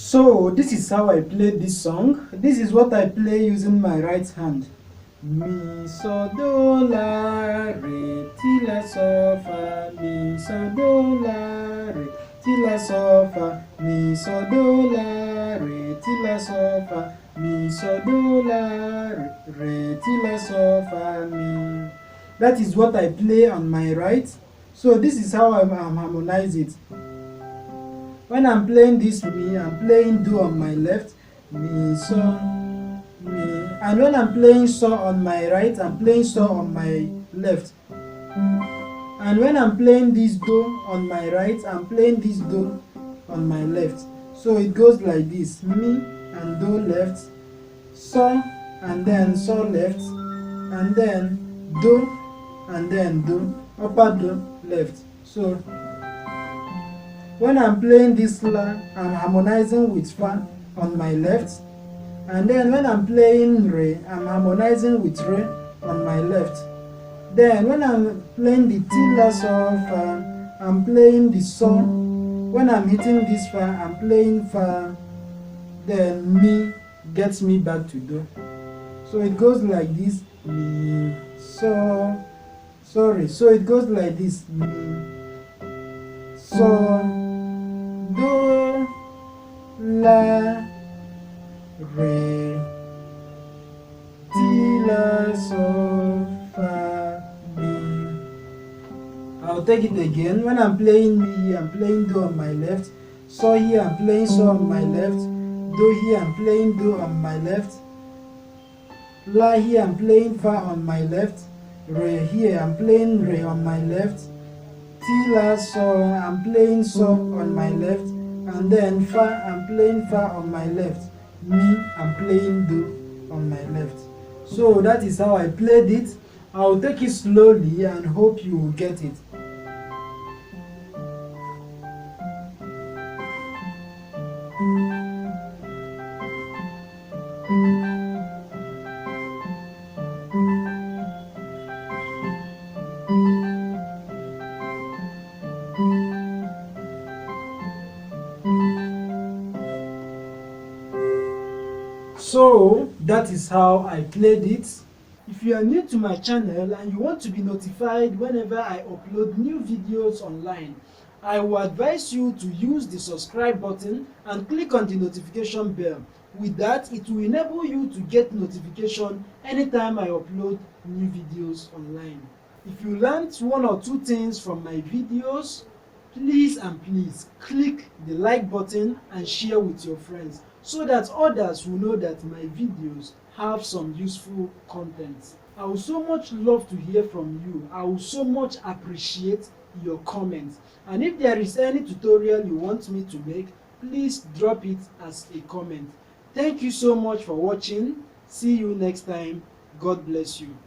So this is how I play this song. This is what I play using my right hand. Mi so do la re ti la so fa, mi so do la re ti la so fa, mi so do la re ti la so fa, mi so do la re ti la so fa mi. That is what I play on my right. So this is how I harmonize it. When I'm playing this mi, I'm playing do on my left, mi so mi, and when I'm playing so on my right, I'm playing so on my left. And when I'm playing this do on my right, I'm playing this do on my left. So it goes like this: mi and do left, so and then so left, and then do and then do, upper do left. So when I'm playing this la, I'm harmonizing with fa on my left, and then when I'm playing re, I'm harmonizing with re on my left. Then when I'm playing the ti la so fa, I'm playing the so. When I'm hitting this fa, I'm playing fa. Then mi gets me back to do. So it goes like this: mi so. Sorry. So it goes like this: mi so do la re ti la so fa mi. I'll take it again. When I'm playing mi, I'm playing do on my left. So here I'm playing so on my left. Do here I'm playing do on my left. La here I'm playing fa on my left. Re here I'm playing re on my left. Ti la so I'm playing so on my left, and then fa I'm playing fa on my left. Mi I'm playing do on my left. So that is how I played it. I'll take it slowly and hope you will get it. So that is how I played it. If you are new to my channel and you want to be notified whenever I upload new videos online, I will advise you to use the subscribe button and click on the notification bell. With that, it will enable you to get notification anytime I upload new videos online. If you learned one or two things from my videos, please click the like button and share with your friends, so that others will know that my videos have some useful content. I would so much love to hear from you. I would so much appreciate your comments. And if there is any tutorial you want me to make, please drop it as a comment. Thank you so much for watching. See you next time. God bless you.